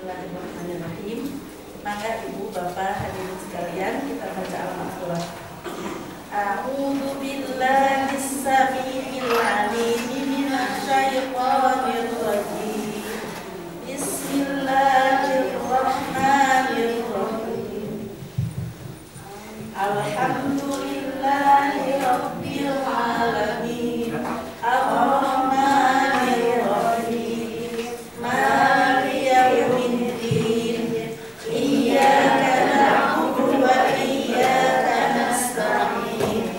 Bismillahirrahmanirrahim. Maka ibu bapak hadirin sekalian, kita baca al-Fatihah. A'udzu billahi as-sami'il 'alim minasy syaithanir rajim. Bismillahirrahmanirrahim. Alhamdulillahi rabbil alamin. Ar-Rahmanir Rahim. Maliki yaumiddin. Iyyaka na'budu wa iyyaka nasta'in.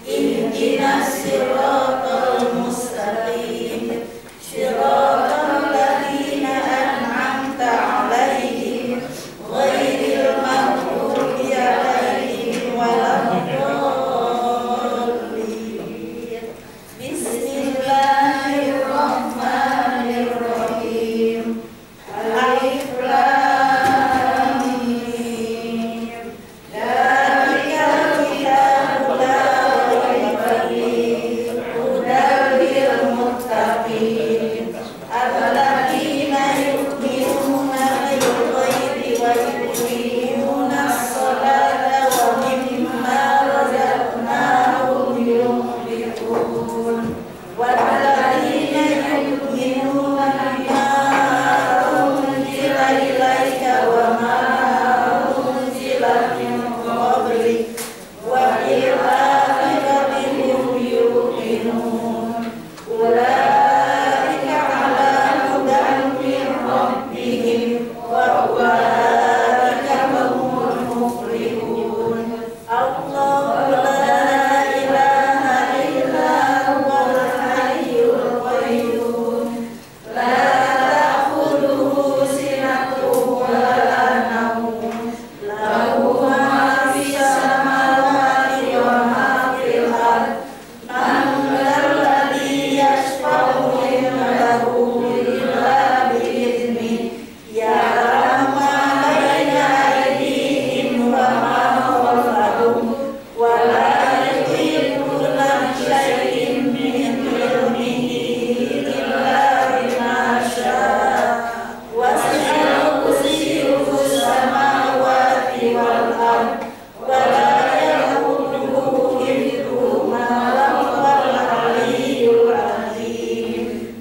Ihdinas siratal mustaqim. Siratal ladzina an'amta 'alaihim ghairil maghdubi 'alaihim waladdallin. Bismillahirrahmanirrahim. Alif lam mim. Dzalikal kitabu la raiba fihi hudan lil muttaqin alladzina yu'minuna bil ghaibi wa yuqimuna as-salata wa mimma razaqnahum yunfiqun walladzina yu'minuna bima unzila ilaika wa ma unzila min qablik wa bil akhirati hum yuqinun ulaika ala hudan min rabbihim wa ulaika humul muflihun. Allahu la ilaha illa huwal hayyul qayyum la ta'khudhuhu sinatun wa la nawm lahu ma fis samawati wa ma fil ardh man dzalladzi yashfa'u indahu illa bi'idhnihi ya'lamu ma baina aydihim wa ma khalfahum wa la yuhituna bi syai'in min ilmihi illa bima syaa wasi'a kursiyyuhu as-samawati wal ardh wa la ya'uduhu hifdhuhuma wa huwal 'aliyyul 'azim.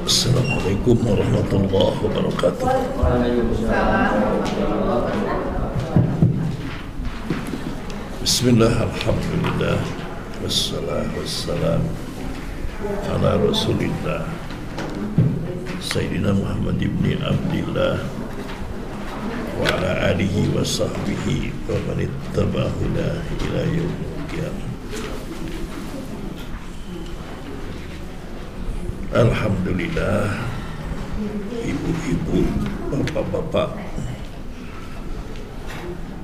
Assalamualaikum warahmatullahi wabarakatuh. Bismillah, alhamdulillah, wassalam ala rasulillah Sayyidina Muhammad ibn Abdillah wa ala alihi wa sahbihi wa man ittaba'ahu ila yaumil qiyamah. Alhamdulillah, ibu-ibu, bapak-bapak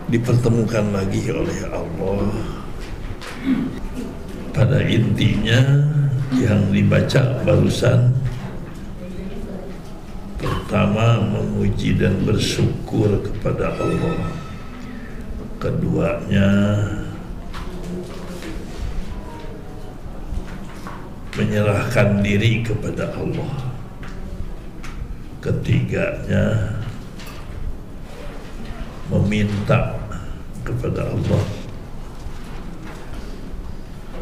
dipertemukan lagi oleh Allah. Pada intinya yang dibaca barusan, pertama memuji dan bersyukur kepada Allah, keduanya menyerahkan diri kepada Allah, ketiganya meminta kepada Allah,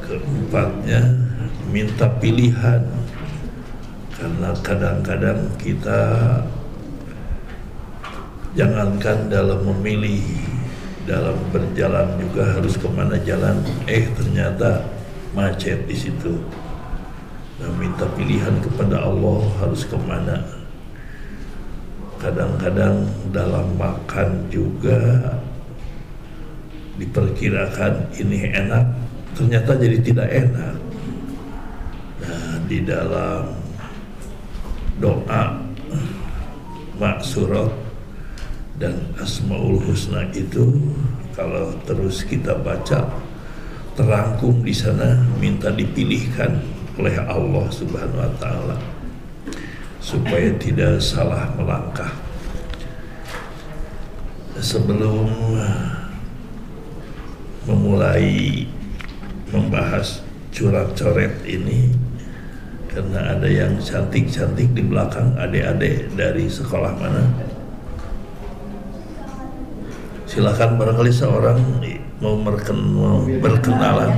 keempatnya minta pilihan, karena kadang-kadang kita jangankan dalam memilih, dalam berjalan juga harus kemana jalan, ternyata macet di situ. Nah, minta pilihan kepada Allah harus kemana. Kadang-kadang dalam makan juga diperkirakan ini enak, ternyata jadi tidak enak. Nah, di dalam doa maksurat dan Asmaul Husna itu kalau terus kita baca, terangkum di sana minta dipilihkan oleh Allah Subhanahu wa taala supaya tidak salah melangkah. Sebelum memulai membahas curat coret ini, karena ada yang cantik-cantik di belakang. Adik-adik dari sekolah mana? Silakan, barangkali seorang mau berkenalan,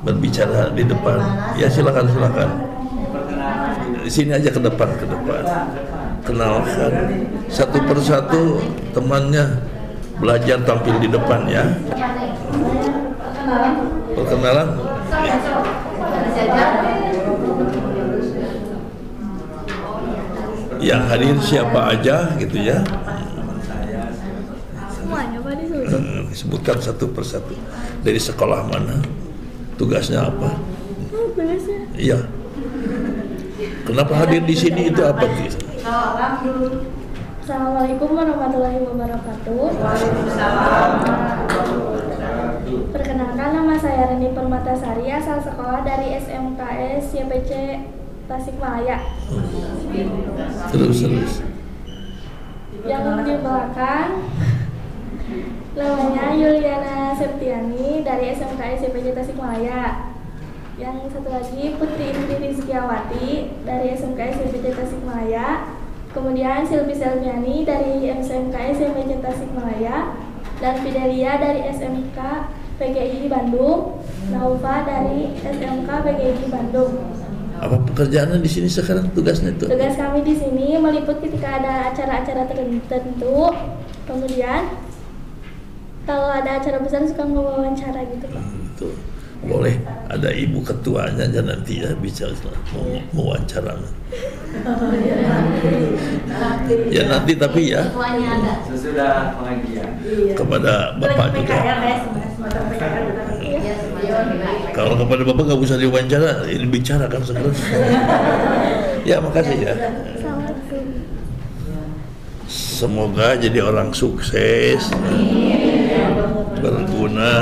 berbicara di depan. Ya silakan. Di sini aja ke depan. Kenalkan satu persatu temannya, belajar tampil di depan ya. Perkenalan. Yang hadir siapa aja gitu ya. Semuanya Pak disuruh. Sebutkan satu persatu. Dari sekolah mana? Tugasnya apa? Tugasnya. Iya. Kenapa hadir di sini itu apa? Assalamualaikum warahmatullahi wabarakatuh. Perkenalkan, nama saya Reni Permatasari, asal sekolah dari SMKS YPC Tasikmalaya. Terus. Yang di belakang namanya Yuliana Septiani dari SMKS YPC Tasikmalaya. Yang satu lagi Putri Indri Rizkiawati dari SMKS YPC Tasikmalaya. Kemudian Silvi Selviani dari SMKS YPC Tasikmalaya, dan Fidelia dari SMK PGI Bandung, Naufa dari SMK PGI Bandung. Apa pekerjaannya di sini sekarang, tugasnya itu? Tugas kami di sini meliput ketika ada acara-acara tertentu. Kemudian kalau ada acara besar suka mewawancara gitu Pak. Itu boleh ada ibu ketuanya aja nanti ya, bisa mewawancara. Ya nanti, tapi ya sesudah pengajian kepada bapak juga. Kalau kepada bapak nggak usah diwawancara, ini bicara kan sekarang. Ya makasih ya. Semoga jadi orang sukses, berguna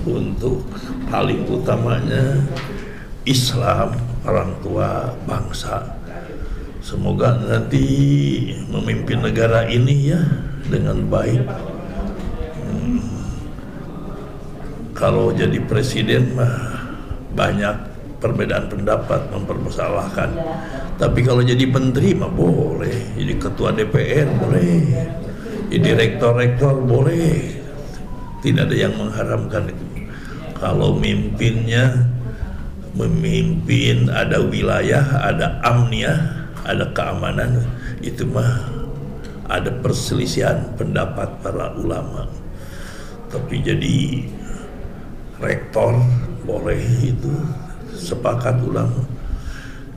untuk paling utamanya Islam, orang tua, bangsa. Semoga nanti memimpin negara ini ya dengan baik. Kalau jadi presiden mah banyak perbedaan pendapat, mempermasalahkan. Tapi kalau jadi menteri mah boleh, jadi ketua DPR boleh, jadi rektor boleh. Tidak ada yang mengharamkan itu. Kalau memimpin ada wilayah, ada amniah, ada keamanan, itu mah ada perselisihan pendapat para ulama. Tapi jadi rektor boleh, itu sepakat ulama.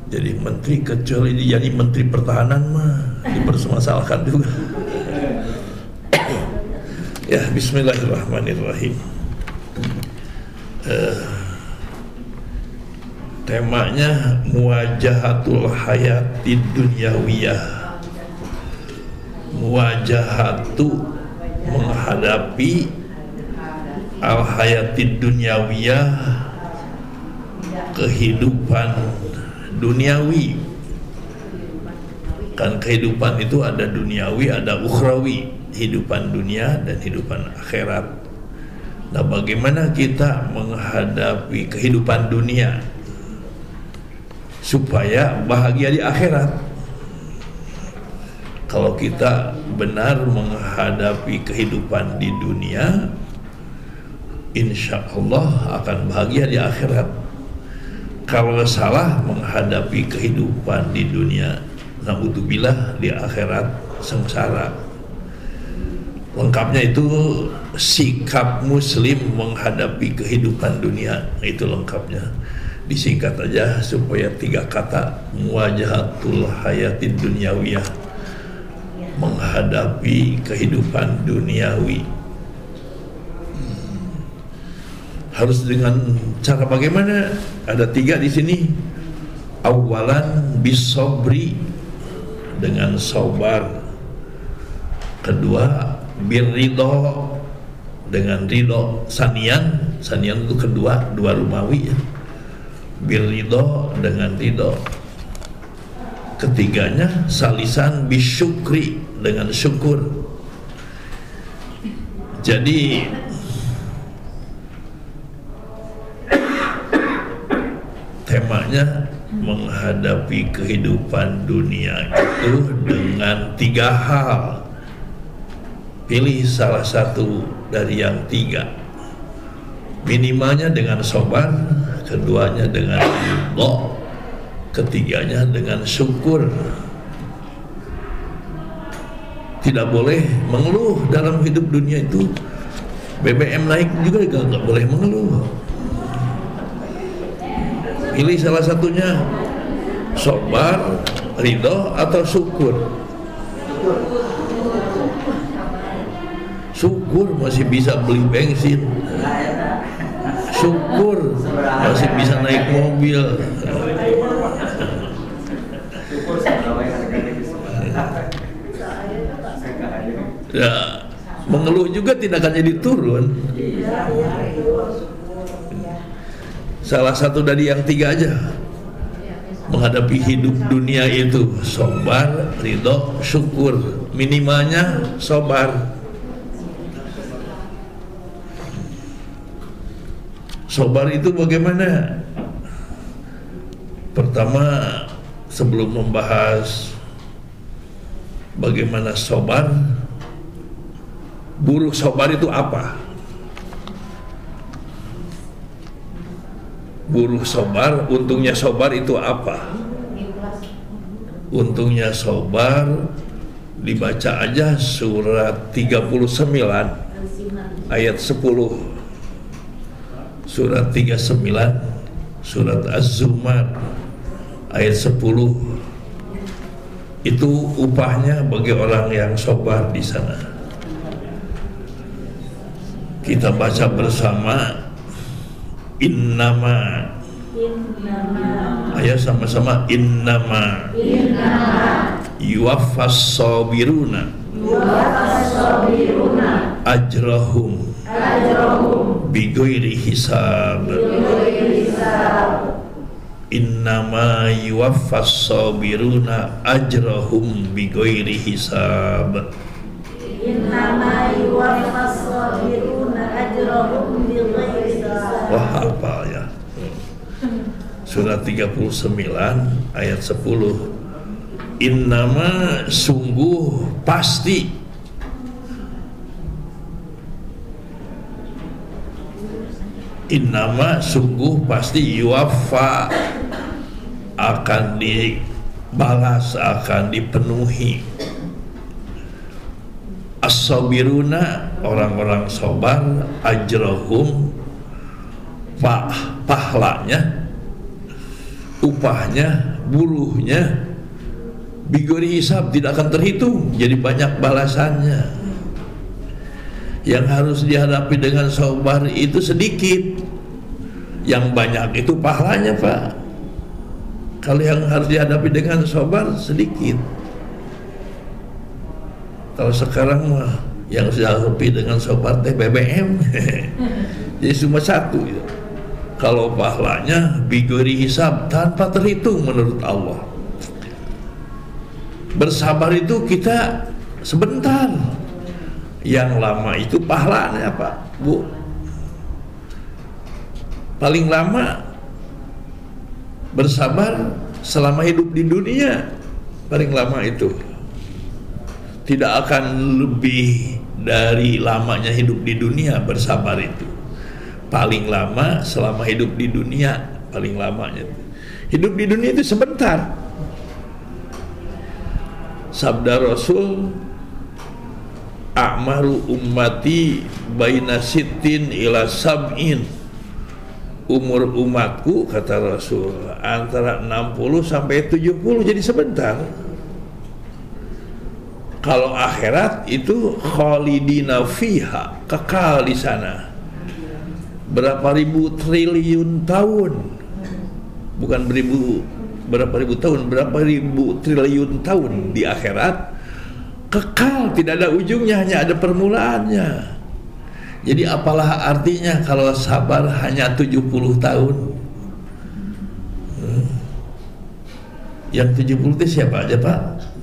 Jadi menteri, kecuali jadi menteri pertahanan mah dipermasalahkan juga. Ya, bismillahirrahmanirrahim. Temanya muwajahatul hayatid dunyawiyah. Muwajahatu, menghadapi al hayatid dunyawiyah, kehidupan duniawi. Kan kehidupan itu ada duniawi, ada ukhrawi, hidupan dunia dan hidupan akhirat. Nah, bagaimana kita menghadapi kehidupan dunia supaya bahagia di akhirat? Kalau kita benar menghadapi kehidupan di dunia, insya Allah akan bahagia di akhirat. Kalau salah menghadapi kehidupan di dunia, na'udzubillah, di akhirat sengsara. Lengkapnya itu sikap muslim menghadapi kehidupan dunia, itu lengkapnya. Disingkat aja supaya 3 kata, muwajahatul hayatid dunyawiyah, menghadapi kehidupan duniawi. Harus dengan cara bagaimana? Ada 3 di sini. Awalan bisobri, dengan sabar. Kedua birridho, dengan ridho. Sanian itu kedua, 2 rumawi ya. Birridho, dengan ridho. Ketiganya salisan bisyukri, dengan syukur. Jadi temanya Makanya menghadapi kehidupan dunia itu dengan 3 hal. Pilih salah satu dari yang 3. Minimalnya dengan sabar, keduanya dengan ridha, ketiganya dengan syukur. Tidak boleh mengeluh dalam hidup dunia itu. BBM naik juga nggak boleh mengeluh. Pilih salah satunya, sabar, ridho, atau syukur. Syukur masih bisa beli bensin, syukur masih bisa naik mobil. Ya, mengeluh juga tidak akan jadi turun. Salah satu dari yang 3 aja. Menghadapi hidup dunia itu sabar, ridho, syukur. Minimalnya sabar. Sabar itu bagaimana? Pertama, sebelum membahas bagaimana sabar, buruh sabar itu apa? Buruh sabar, untungnya sabar itu apa? Untungnya sabar dibaca aja surat 39 ayat 10. Surat 39 surat Az-Zumar ayat 10. Itu upahnya bagi orang yang sabar di sana. Kita baca bersama. Innama. Ayo sama-sama. Innama yuwaffas sabiruna ajrahum bighairi hisab. Innama yuwaffas sabiruna ajrahum bighairi hisab. Innama yuwaffas sabiruna ajrahum bighairi hisab. Wah, apa ya? Surat 39 ayat 10. Innama, sungguh, pasti. Innama, sungguh, pasti. Yuwaffa, akan dibalas, akan dipenuhi. As-sabiruna, orang-orang sabar. Ajrahum, pahlanya, upahnya, buruhnya, bighairi hisab, tidak akan terhitung, jadi banyak balasannya. Yang harus dihadapi dengan sabar itu sedikit, yang banyak itu pahalanya, Pak. Kalau yang harus dihadapi dengan sabar sedikit. Kalau sekarang mah yang dihadapi dengan sabar teh BBM jadi cuma satu gitu. Kalau pahalanya bighairi hisab, tanpa terhitung menurut Allah. Bersabar itu kita sebentar, yang lama itu pahalanya, Pak, Bu. Paling lama bersabar selama hidup di dunia, paling lama itu. Tidak akan lebih dari lamanya hidup di dunia bersabar itu. Paling lama selama hidup di dunia, paling lamanya. Hidup di dunia itu sebentar. Sabda Rasul, a'maru ummati baina sittin ila sab'in. Umur umatku, kata Rasul, antara 60 sampai 70, jadi sebentar. Kalau akhirat itu khalidina fiha, kekal di sana. Berapa ribu triliun tahun, bukan berapa ribu tahun, berapa ribu triliun tahun di akhirat, kekal, tidak ada ujungnya, hanya ada permulaannya. Jadi apalah artinya kalau sabar hanya 70 tahun? Yang 70 itu siapa aja, Pak?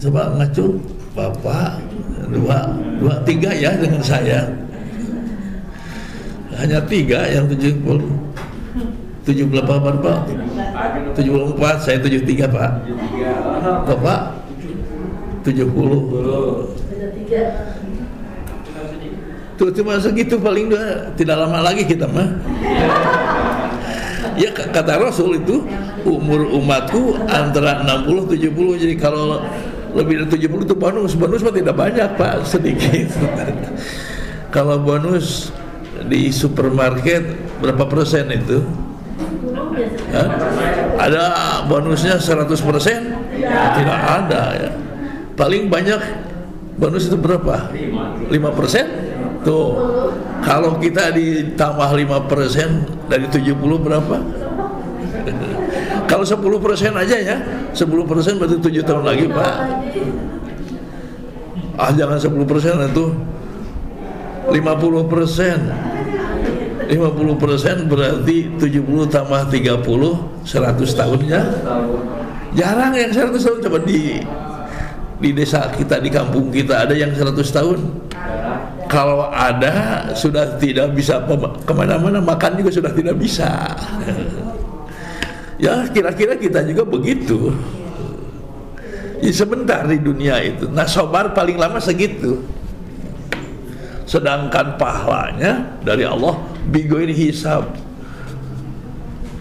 Coba ngacung, Bapak, dua, tiga ya dengan saya. Hanya 3 yang 70. 70 berapa? 74, saya 73 Pak. 73. Bapak 70. Tuh cuma segitu paling tidak lama lagi kita mah. Ya kata Rasul itu umur umatku antara 60-70, jadi kalau lebih dari 70 itu bonus mah tidak banyak Pak, sedikit. Kalau bonus di supermarket berapa persen itu? Hah? Ada bonusnya 100%? Tidak ada ya. Paling banyak bonus itu berapa? 5%? Tuh, kalau kita ditambah 5% dari 70 berapa? Kalau 10% aja ya, 10% berarti 7 tahun lagi Pak. Jangan 10% itu 50%. 50% berarti 70 tambah 30, 100 tahunnya. Jarang yang 100 tahun. Coba di desa kita, di kampung kita ada yang 100 tahun. Kalau ada sudah tidak bisa kemana-mana, makan juga sudah tidak bisa. Ya kira-kira kita juga begitu. Ya, sebentar di dunia itu. Nah sabar paling lama segitu. Sedangkan pahalanya dari Allah bigoin hisab,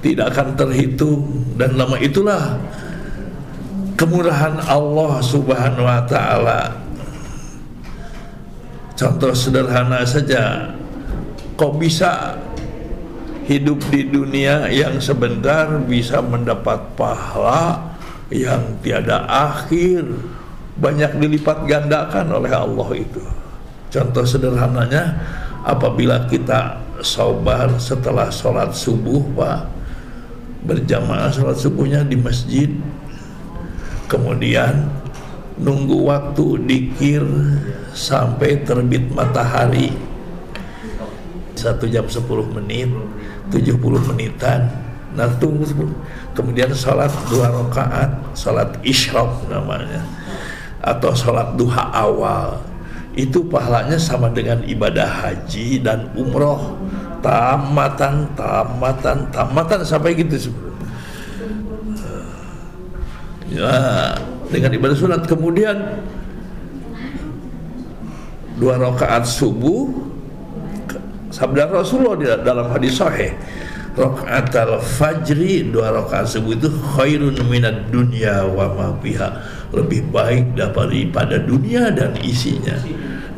tidak akan terhitung. Dan lama itulah kemurahan Allah Subhanahu wa ta'ala. Contoh sederhana saja, kok bisa hidup di dunia yang sebentar bisa mendapat pahala yang tiada akhir, banyak dilipat gandakan oleh Allah itu. Contoh sederhananya, apabila kita sabar setelah sholat subuh Pak, berjamaah sholat subuhnya di masjid, kemudian nunggu waktu dikir sampai terbit matahari 1 jam 10 menit, 70 menitan. Nah tunggu, kemudian sholat 2 rakaat, sholat isyraq namanya, atau sholat duha awal. Itu pahalanya sama dengan ibadah haji dan umroh, tamatan sampai gitu. Ya, dengan ibadah sunat. Kemudian 2 rakaat subuh, sabda Rasulullah dalam hadis sahih, rakaatul fajri, 2 rakaat subuh itu khairun minad dunya wa ma fiha, lebih baik daripada dunia dan isinya.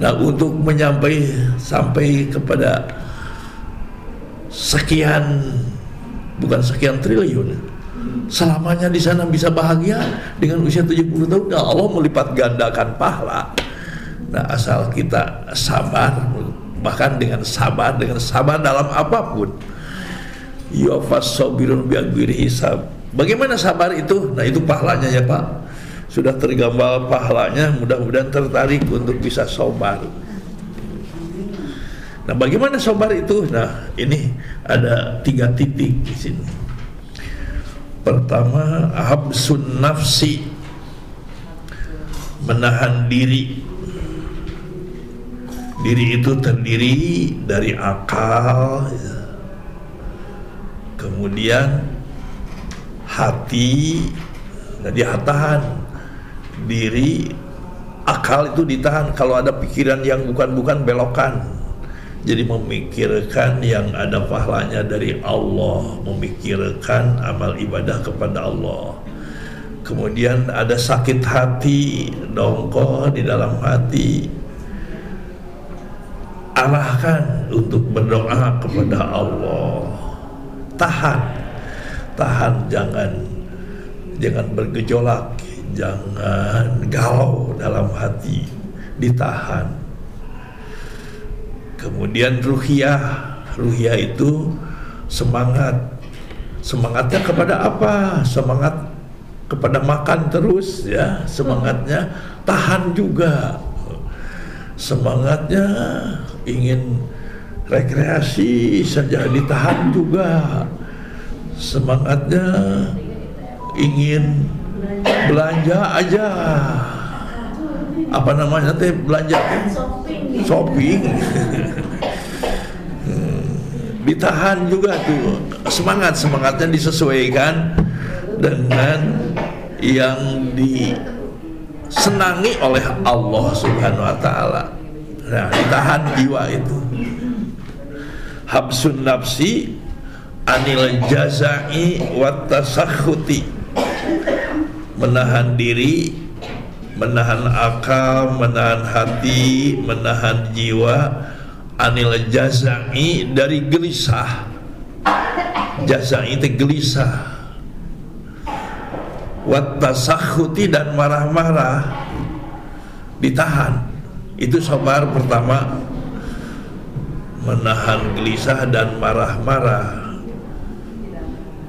Nah untuk sampai kepada sekian, bukan sekian triliun, selamanya di sana bisa bahagia dengan usia 70 tahun, nah Allah melipat gandakan pahala. Nah asal kita sabar, bahkan dengan sabar dalam apapun. Yufas sabirun bi'agwiri hisab. Bagaimana sabar itu? Nah itu pahalanya ya Pak, sudah tergambar pahalanya. Mudah-mudahan tertarik untuk bisa sabar. Nah bagaimana sabar itu? Nah ini ada 3 titik di sini. Pertama, habsun nafsi, menahan diri. Diri itu terdiri dari akal, kemudian hati. Nah dia tahan diri, akal itu ditahan. Kalau ada pikiran yang bukan belokan, jadi memikirkan yang ada pahalanya dari Allah, memikirkan amal ibadah kepada Allah. Kemudian ada sakit hati, dongkol di dalam hati, arahkan untuk berdoa kepada Allah. Tahan, jangan bergejolak, jangan galau dalam hati, ditahan. Kemudian ruhiyah itu semangatnya kepada apa? Semangat kepada makan terus ya, semangatnya tahan juga. Semangatnya ingin rekreasi saja, ditahan juga. Semangatnya ingin belanja aja, apa namanya belanja shopping ditahan juga tuh, semangatnya disesuaikan dengan yang disenangi oleh Allah Subhanahu wa ta'ala. Nah, ditahan jiwa itu. Habsun nafsi anil jazai wat tasakhuti, menahan diri, menahan akal, menahan hati, menahan jiwa, anil jazai, dari gelisah. Jazai itu gelisah. Wat tasakhuti, dan marah-marah, ditahan. Itu sabar pertama, menahan gelisah dan marah-marah.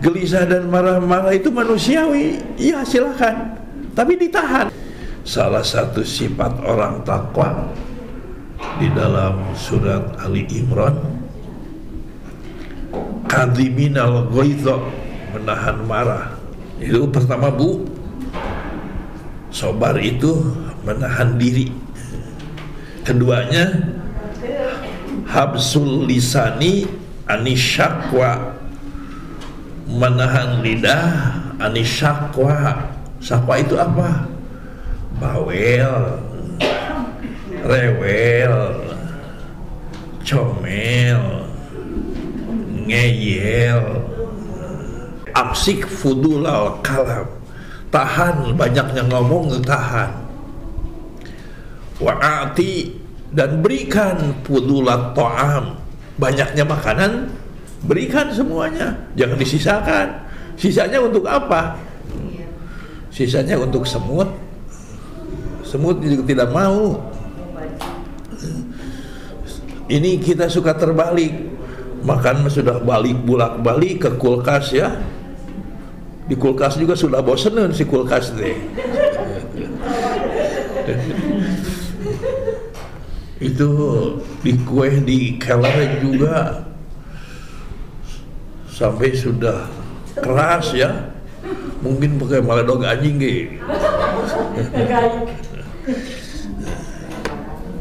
Gelisah dan marah-marah itu manusiawi, ya silakan, tapi ditahan. Salah satu sifat orang takwa di dalam surat Ali Imran, kadhiminal ghaidha, menahan marah. Itu pertama, Bu, sabar itu menahan diri. Keduanya, habsul lisani anisyakwa, menahan lidah anisyakwa. Syakwa itu apa? Bawel, rewel, comel, ngeyel. Amsik fudulal kalam, tahan banyaknya ngomong, tahan. Wa'ati, dan berikan fudulat ta'am, banyaknya makanan berikan semuanya, jangan disisakan. Sisanya untuk apa? Sisanya untuk semut. Semut juga tidak mau. Ini kita suka terbalik, makan sudah bolak-balik ke kulkas ya. Di kulkas juga sudah bosenin si kulkas deh. Itu di kue di keler juga sampai sudah keras ya, mungkin pakai maledog anjing gitu.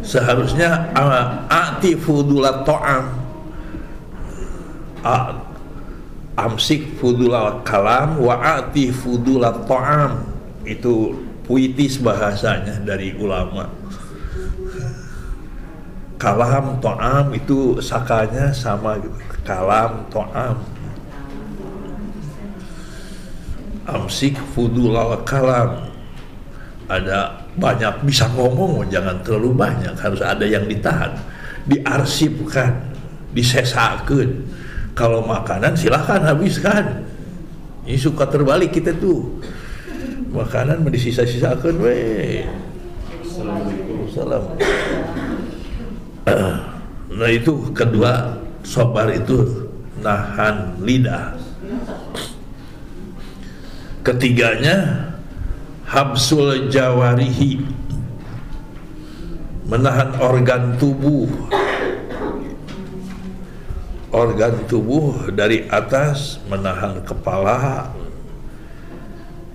Seharusnya ati fudulat ta'am, amsik fudulal kalam wa ati fudulat ta'am. Itu puitis bahasanya dari ulama. Kalam ta'am itu sakanya sama gitu. Kalam ta'am. Amsik fudulal kalam, ada banyak bisa ngomong, jangan terlalu banyak, harus ada yang ditahan, diarsipkan, disesakeun. Kalau makanan silahkan habiskan. Ini suka terbalik kita tuh, makanan disisa-sisakeun we. Assalamualaikum. Nah itu kedua, sabar itu nahan lidah. Ketiganya, habsul jawarihi, menahan organ tubuh. Organ tubuh dari atas, menahan kepala,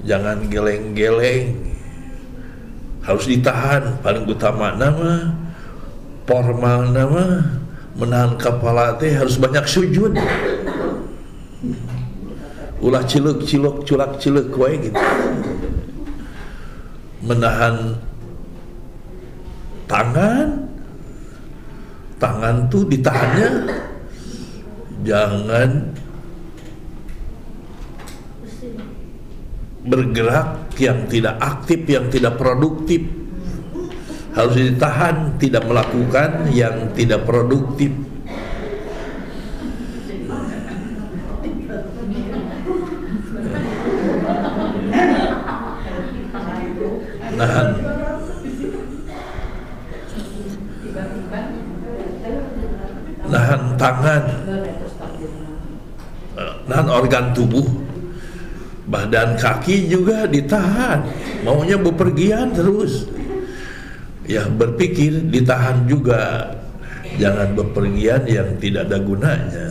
jangan geleng-geleng, harus ditahan. Paling utama nama formal nama menahan kepala teh harus banyak sujud, ulah ciluk-ciluk, culak-ciluk wae gitu. Menahan tangan tuh ditahannya, jangan bergerak yang tidak aktif, yang tidak produktif. Harus ditahan, tidak melakukan yang tidak produktif. Nahan tangan, nahan organ tubuh. Badan kaki juga ditahan, maunya bepergian terus. Ya berpikir ditahan juga, jangan bepergian yang tidak ada gunanya.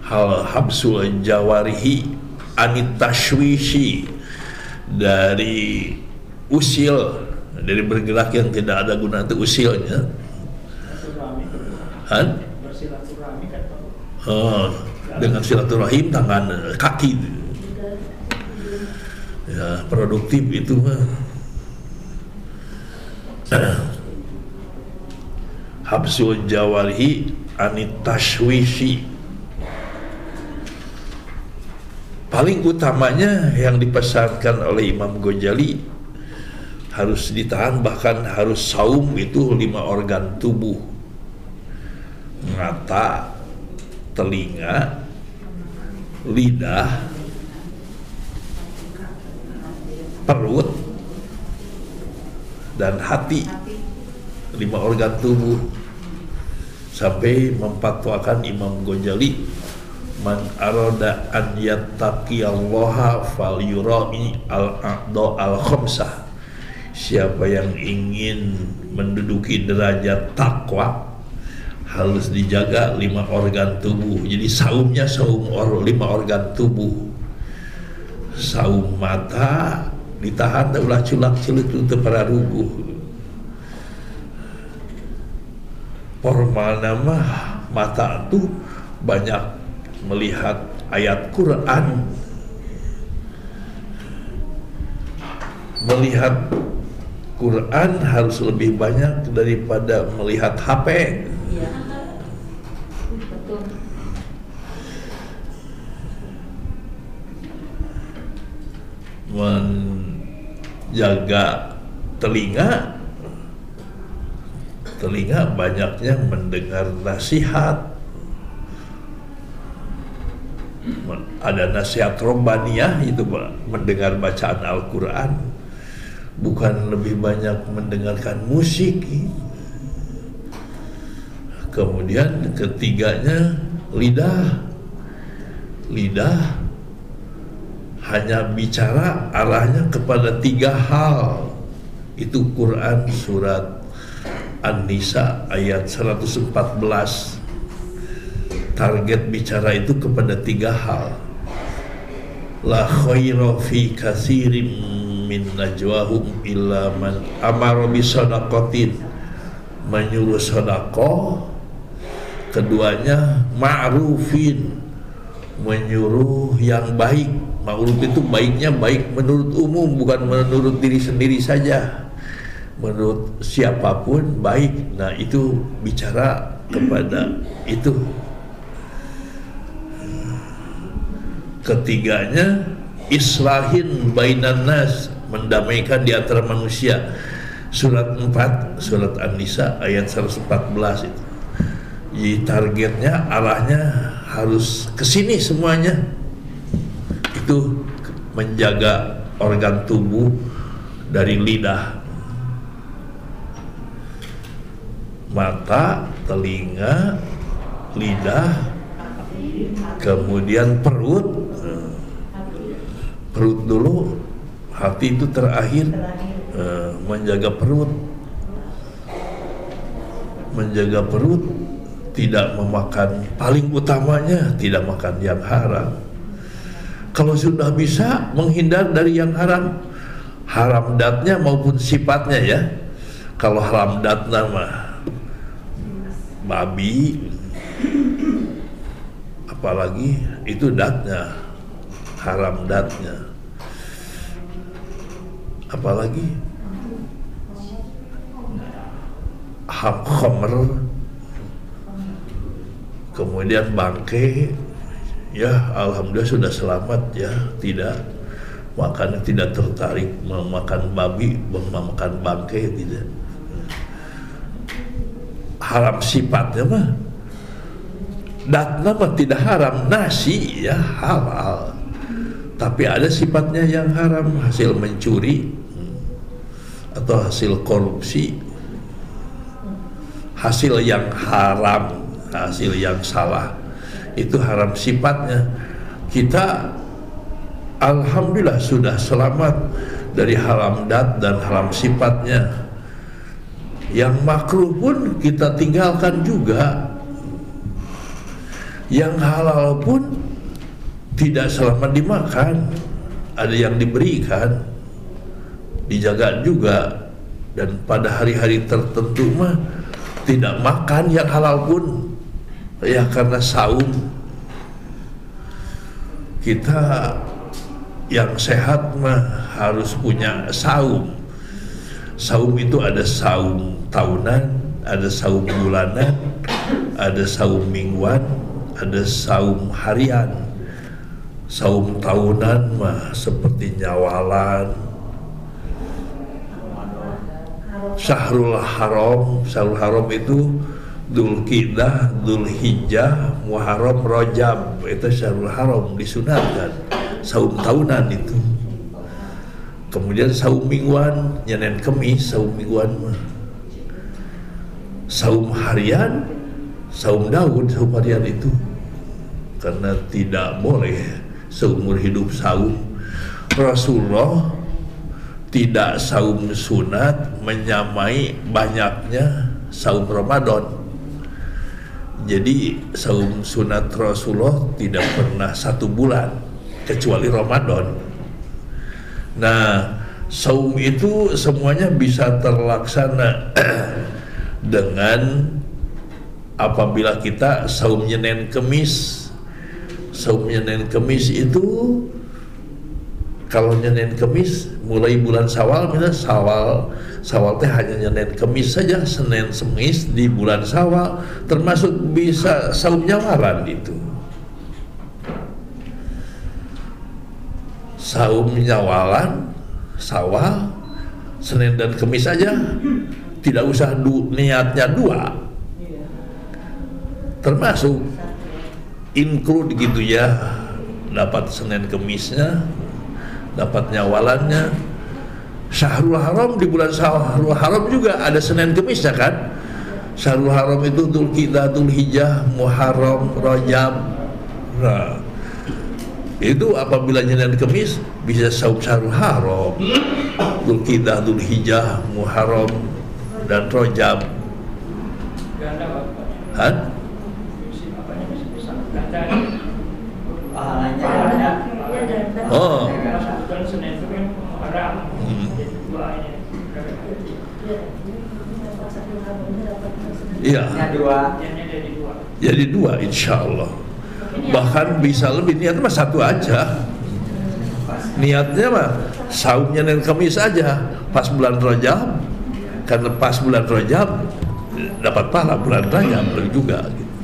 Hal habsul jawarihi anit tashwishi, dari usil dari bergerak yang tidak ada guna itu usilnya. Bersilaturahmi kan Pak. Oh, dengan silaturahim tangan kaki. Ya, produktif itu mah. Habsul jawarihi anit tashwishi. Paling utamanya yang dipesankan oleh Imam Ghazali harus ditahan, bahkan harus saum itu 5 organ tubuh: mata, telinga, lidah, perut, dan hati. 5 organ tubuh. Sampai memfatwakan Imam Ghazali, man arada an yattaqiyallaha falyurami al-a'dha al-khamsah. Siapa yang ingin menduduki derajat takwa harus dijaga 5 organ tubuh. Jadi saumnya saum 5 organ tubuh. Saum mata ditahan, ulah culak-culik itu para ruguh. Formal nama mata itu banyak melihat ayat Quran, melihat Quran harus lebih banyak daripada melihat HP. Iya. Betul. Menjaga telinga banyaknya mendengar nasihat. Ada nasihat robbaniyah itu mendengar bacaan Al-Quran, bukan lebih banyak mendengarkan musik. Kemudian ketiganya lidah hanya bicara arahnya kepada 3 hal. Itu Quran surat An-Nisa ayat 114. Target bicara itu kepada 3 hal. La khaira fi katsirin min najwahum illa man amara bi shadaqatin, menyuruh sedekah. Keduanya ma'rufin, menyuruh yang baik. Ma'ruf itu baiknya baik menurut umum, bukan menurut diri sendiri saja. Menurut siapapun baik. Nah, itu bicara kepada itu. Ketiganya islahin bainan nas, mendamaikan di antara manusia. Surat 4 surat An-Nisa ayat 114 itu. Jadi targetnya, arahnya harus ke sini semuanya. Itu menjaga organ tubuh dari lidah, mata, telinga, lidah, kemudian perut dulu, hati itu terakhir. Menjaga perut, tidak memakan, paling utamanya tidak makan yang haram. Kalau sudah bisa menghindar dari yang haram datnya maupun sifatnya ya. Kalau haram dat nama babi, apalagi itu datnya, haram datnya. Apalagi khamr, kemudian bangkai. Ya alhamdulillah sudah selamat ya, tidak makanya tidak tertarik memakan babi, memakan bangkai, tidak. Haram sifatnya mah, datna mah tidak haram, nasi ya halal, tapi ada sifatnya yang haram, hasil mencuri atau hasil korupsi, hasil yang haram, hasil yang salah, itu haram sifatnya. Kita alhamdulillah sudah selamat dari haram dat dan haram sifatnya. Yang makruh pun kita tinggalkan juga. Yang halal pun tidak selamat dimakan, ada yang diberikan, dijaga juga. Dan pada hari-hari tertentu mah tidak makan yang halal pun, ya karena saum. Kita yang sehat mah harus punya saum. Saum itu ada saum tahunan, ada saum bulanan, ada saum mingguan, ada saum harian. Saum tahunan mah seperti nyawalan, Syahrul Haram. Syahrul Haram itu Dzulqidah, Dzulhijjah, Muharram, Rajab. Itu Syahrul Haram, disunatkan. Saum tahunan itu. Kemudian saum mingguan, Senin Kemis, saum mingguan mah. Saum harian, saum Daud, saum harian itu. Karena tidak boleh seumur hidup saum. Rasulullah tidak saum sunat menyamai banyaknya saum Ramadan. Jadi saum sunat Rasulullah tidak pernah 1 bulan kecuali Ramadan. Nah, saum itu semuanya bisa terlaksana dengan apabila kita saum Senin Kemis. Saum Senin Kemis itu kalau Senin Kemis mulai bulan Syawal, misalnya Syawal teh hanya Senin Kemis saja, Senin Kemis di bulan Syawal, termasuk bisa saum nyawalan itu. Saum nyawalan, Syawal, Senin dan Kemis saja, tidak usah niatnya 2, termasuk include gitu ya, dapat Senin Kemisnya, dapat nyawalannya. Syahrul Haram di bulan Syahrul Haram juga ada Senin Kemisnya kan. Syahrul Haram itu Dzulqidah, Dzulhijjah, Muharram, Rajab. Nah, itu apabila Senin Kemis bisa saum Syahrul Haram, Dzulqidah, Dzulhijjah, Muharram dan Rajab. Hah? Pahalanya ada. Oh. Kebetulan Senin itu kan Muharram. Jadi 2 ini. Iya. Jadi 2 insya Allah. Bahkan bisa lebih, niatnya mah 1 aja. Niatnya mah saum Senin Kemis aja pas bulan Rajab. Karena pas bulan Rajab dapat pahala bulan Rajab juga gitu.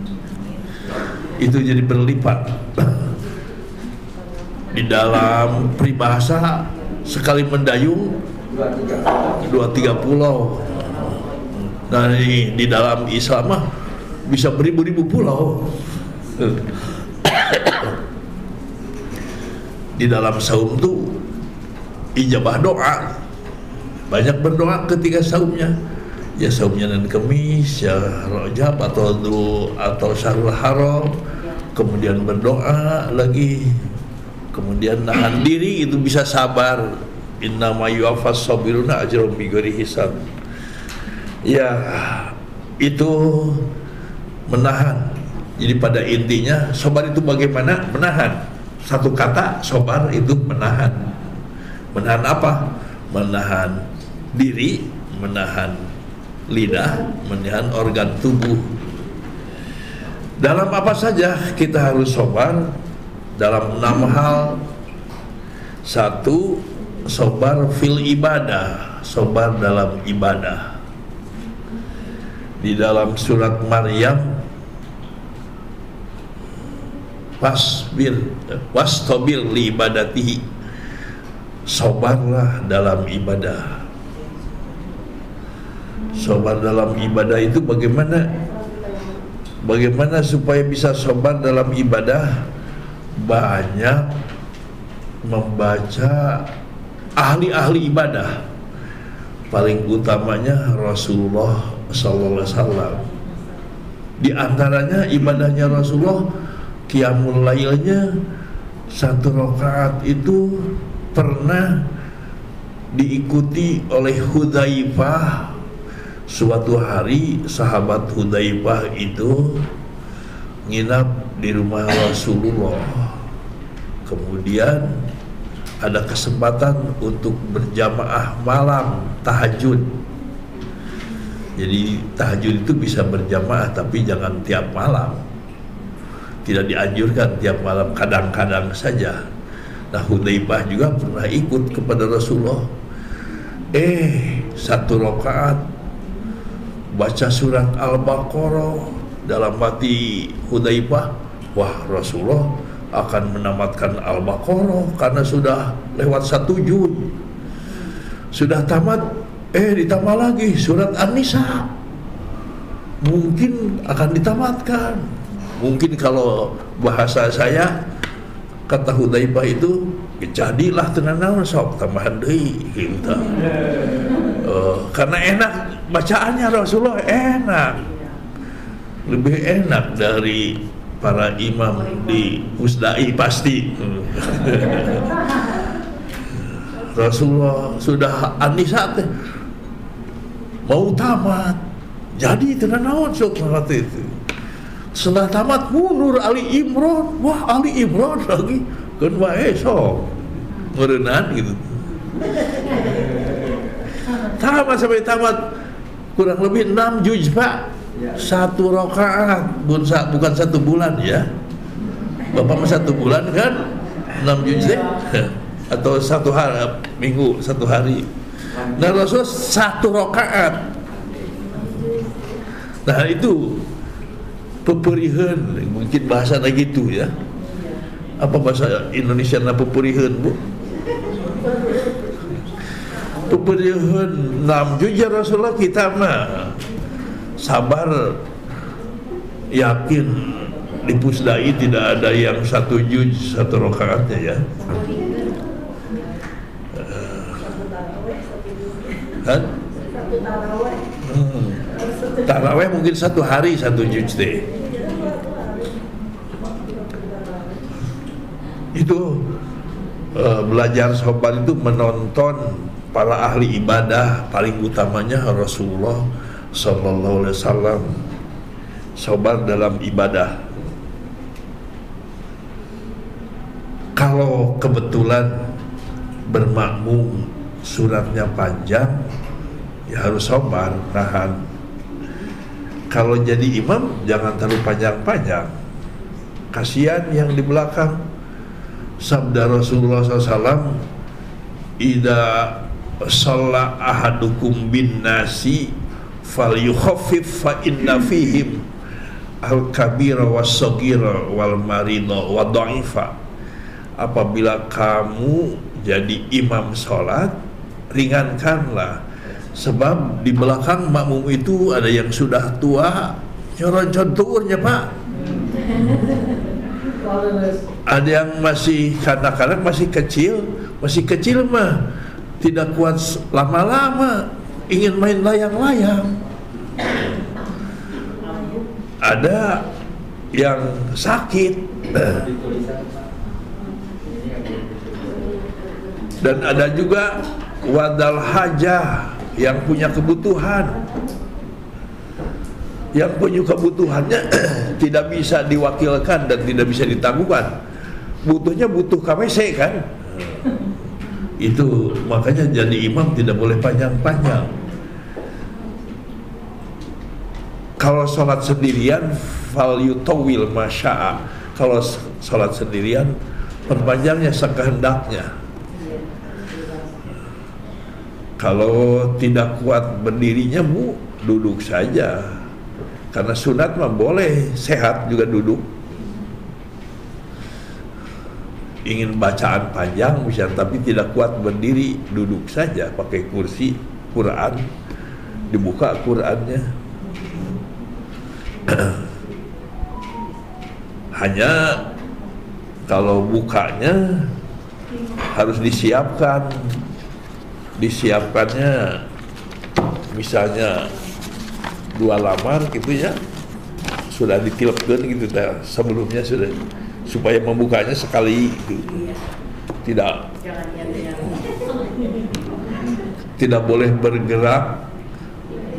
Itu jadi berlipat. Di dalam peribahasa sekali mendayung 2-3 pulau. Nah di dalam Islam mah bisa beribu-ribu pulau. Di dalam saum tuh ijabah doa, banyak berdoa ketika saumnya. Ya saum Senin Kemis, ya Rajab atau Syahrul Haram, kemudian berdoa lagi, kemudian nahan diri, itu bisa sabar. Innama yuwaffas sabiruna ajrahum bighairi hisab. Ya itu menahan. Jadi pada intinya sabar itu bagaimana? Menahan. Satu kata sabar itu menahan. Menahan apa? Menahan diri, menahan lidah, menahan organ tubuh. Dalam apa saja kita harus sabar. Dalam 6 hal. 1, sabar fil ibadah, sabar dalam ibadah. Di dalam surat Maryam, wastabir li ibadatihi, sabarlah dalam ibadah. Sabar dalam ibadah itu bagaimana? Bagaimana supaya bisa sabar dalam ibadah? Banyak membaca ahli-ahli ibadah. Paling utamanya Rasulullah sallallahu alaihi wasallam. Di antaranya ibadahnya Rasulullah, qiyamul lailnya 1 rakaat itu pernah diikuti oleh Hudzaifah. Suatu hari sahabat Hudzaifah itu nginap di rumah Rasulullah. Kemudian ada kesempatan untuk berjamaah malam tahajud. Jadi tahajud itu bisa berjamaah, tapi jangan tiap malam. Tidak dianjurkan tiap malam, kadang-kadang saja. Nah, Hudzaifah juga pernah ikut kepada Rasulullah. 1 rakaat baca surat Al-Baqarah, dalam hati Hudzaifah, wah, Rasulullah akan menamatkan Al-Baqarah karena sudah lewat 1 juz. Sudah tamat, ditambah lagi surat An-Nisa, mungkin akan ditamatkan. Mungkin kalau bahasa saya, kata Hudzaifah itu, jadilah tenanawan sok tambahan deui gitu. Karena enak bacaannya, Rasulullah enak, lebih enak dari para imam di Pusdai pasti. Rasulullah sudah An-Nisa mau tamat, jadi tenanawan sok waktu itu. Setelah tamat mundur Ali Imran, wah, Ali Imran lagi kan wae sok merenang gitu. Tamat sampai tamat kurang lebih 6 juz Pak, 1 rakaat, bukan 1 bulan ya. Bapak mah 1 bulan kan 6 juz deh. Atau 1 hari, minggu 1 hari. Nah, Rasul 1 rakaat. Nah, itu peperihan, mungkin bahasanya gitu ya. Apa bahasa Indonesia na peperihan, Bu? Peperihan 6 juz ya Rasulullah, kita mah sabar, yakin di Pusdai tidak ada yang 1 juz 1 rakaatnya ya. Kan? Taraweh mungkin 1 hari 1 juz deh. Itu belajar sabar itu menonton para ahli ibadah, paling utamanya Rasulullah Sallallahu Alaihi Wasallam, sabar dalam ibadah. Kalau kebetulan bermakmum suratnya panjang, ya harus sabar, nahan. Kalau jadi imam jangan terlalu panjang-panjang, kasihan yang di belakang. Sabda Rasulullah SAW, "Idza shalla ahadukum bin nasi falyukhaffif fa inna fihim al-kabira was-saghira wal marida wa dha'ifa." Apabila kamu jadi imam sholat, ringankanlah, sebab di belakang makmum itu ada yang sudah tua, nyoron turnya Pak. Ada yang masih kanak-kanak, masih kecil mah tidak kuat lama-lama, ingin main layang-layang. Ada yang sakit, dan ada juga wadal hajah, yang punya kebutuhan. Yang punya kebutuhannya tidak bisa diwakilkan dan tidak bisa ditangguhkan. Butuh KWC kan. Itu makanya jadi imam tidak boleh panjang-panjang. Kalau sholat sendirian fal yutawil masya'a. Kalau sholat sendirian perpanjangnya sekehendaknya. Kalau tidak kuat berdirinya, Bu, duduk saja. Karena sunat mah boleh, sehat juga duduk. Ingin bacaan panjang misalnya, tapi tidak kuat berdiri, duduk saja pakai kursi, Quran, dibuka Qurannya. Hanya kalau bukanya harus disiapkannya, misalnya 2 lamar gitu ya, sudah ditilpkan gitu sebelumnya sudah, supaya membukanya sekali gitu. Tidak boleh bergerak.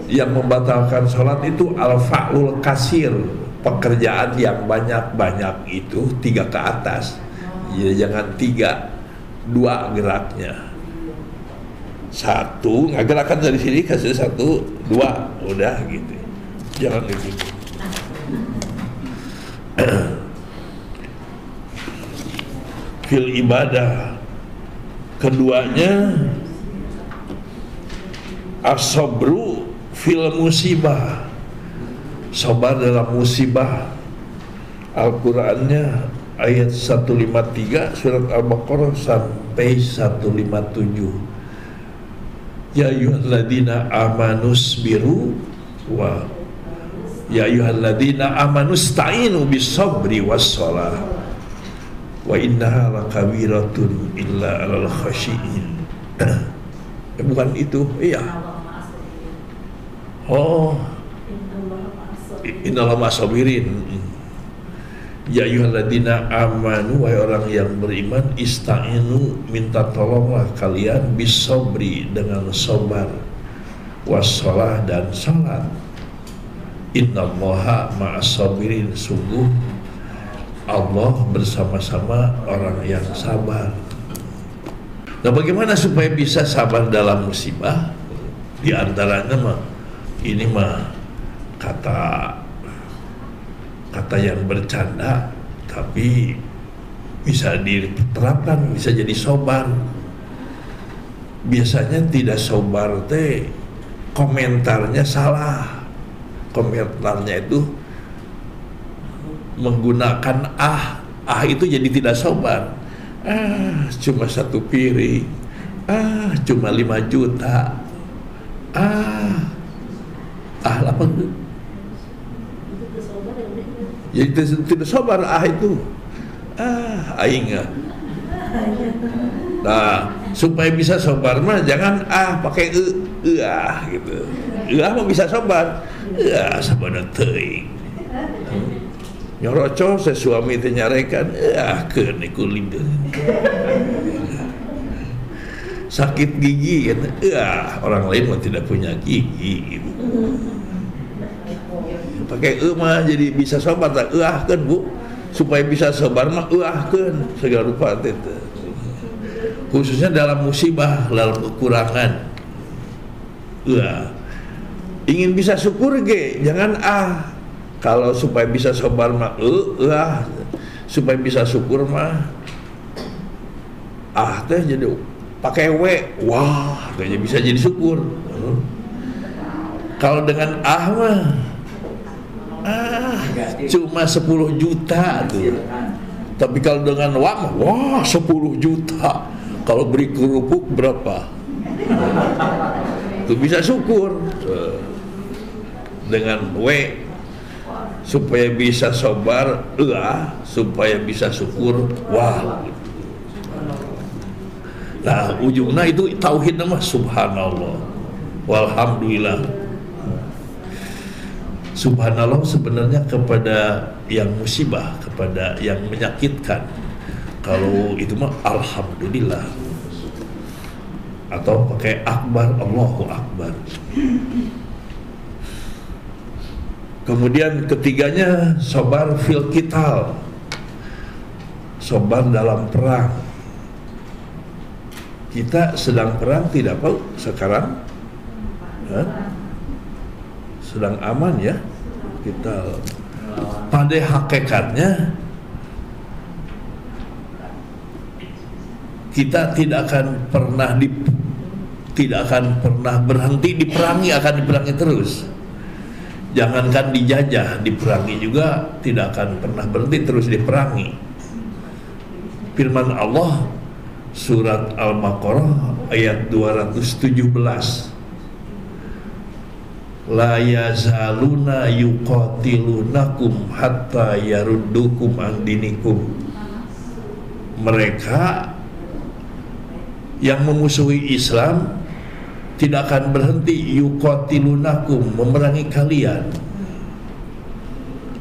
Yang membatalkan sholat itu al-fa'ul kasir, pekerjaan yang banyak itu 3 ke atas. Jadi jangan 3, 2 geraknya. satu, gerakan dari sini kasih 1, 2, udah gitu. Jangan gitu. Fil ibadah keduanya as-sabru fil musibah, sabar dalam musibah. Al-Qur'annya ayat 153 surat Al-Baqarah sampai 157. Ya ayyuhalladzina amanusbiru wa ya ayyuhalladzina amanusta'inu bis-sabri was-shalah wa innaha lakabiratun illa 'alal khashiyin. Bukan itu, iya. Oh, innallaha ma'as-sabirin. Ya ayyuhalladzina amanu, wahai orang yang beriman, ista'inu, minta tolonglah kalian bis-sabri, dengan sabar, was-shalah, dan salat. Innallaha ma'as-sabirin, sungguh Allah bersama-sama orang yang sabar. Nah, bagaimana supaya bisa sabar dalam musibah? Di antaranya ini kata yang bercanda, tapi bisa diterapkan, bisa jadi sobar. Biasanya tidak sobar teh komentarnya salah. Komentarnya itu menggunakan itu jadi tidak sobar. Cuma 1 piring, cuma 5 juta, apa tuh? Jadi tidak sobar itu. Aing. Nah, supaya bisa sobar mah jangan pakai gitu. Mah bisa sobar. Sabana teuing. Nyoroco sesuami teh nyarekan, keun iku lideun. Sakit gigi kan, orang lain mah tidak punya gigi gitu. Pakai mah jadi bisa sobar tak kan Bu, supaya bisa sobar mah kan segala rupa teh, khususnya dalam musibah, dalam kekurangan. Ingin bisa syukur jangan kalau supaya bisa sobar mah supaya bisa syukur mah teh jadi pakai kayaknya bisa jadi syukur. Kalau dengan mah cuma 10 juta tuh. Tapi kalau dengan 10 juta. Kalau beri kerupuk berapa? Tuh bisa syukur. Dengan supaya bisa sobar, supaya bisa syukur, Nah, ujungnya itu tauhid nama subhanallah walhamdulillah. Subhanallah sebenarnya kepada yang musibah, kepada yang menyakitkan. Kalau itu mah alhamdulillah. Atau pakai akbar, Allahu akbar. Kemudian ketiganya sabar fil qital, sabar dalam perang. Kita sedang perang tidak Pak sekarang? Sedang aman ya kita. Pada hakikatnya kita tidak akan pernah berhenti diperangi, akan diperangi terus. Jangankan dijajah, diperangi juga tidak akan pernah berhenti, terus diperangi. Firman Allah surat Al-Baqarah ayat 217, la yazaluna yuqatilunakum hatta yaruddukum an dinikum. Mereka yang memusuhi Islam tidak akan berhenti yuqatilunakum, memerangi kalian,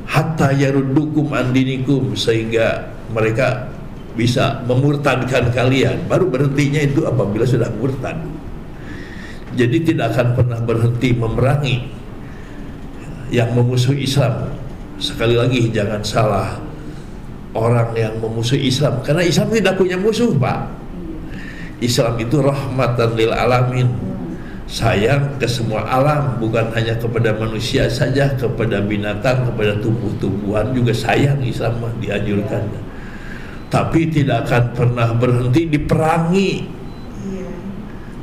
hatta yaruddukum an dinikum, sehingga mereka bisa memurtadkan kalian. Baru berhentinya itu apabila sudah murtad. Jadi tidak akan pernah berhenti memerangi yang memusuhi Islam. Sekali lagi jangan salah orang yang memusuhi Islam, karena Islam tidak punya musuh Pak. Islam itu rahmatan lil alamin, sayang ke semua alam, bukan hanya kepada manusia saja, kepada binatang, kepada tumbuh-tumbuhan juga sayang. Islam dianjurkan, tapi tidak akan pernah berhenti diperangi.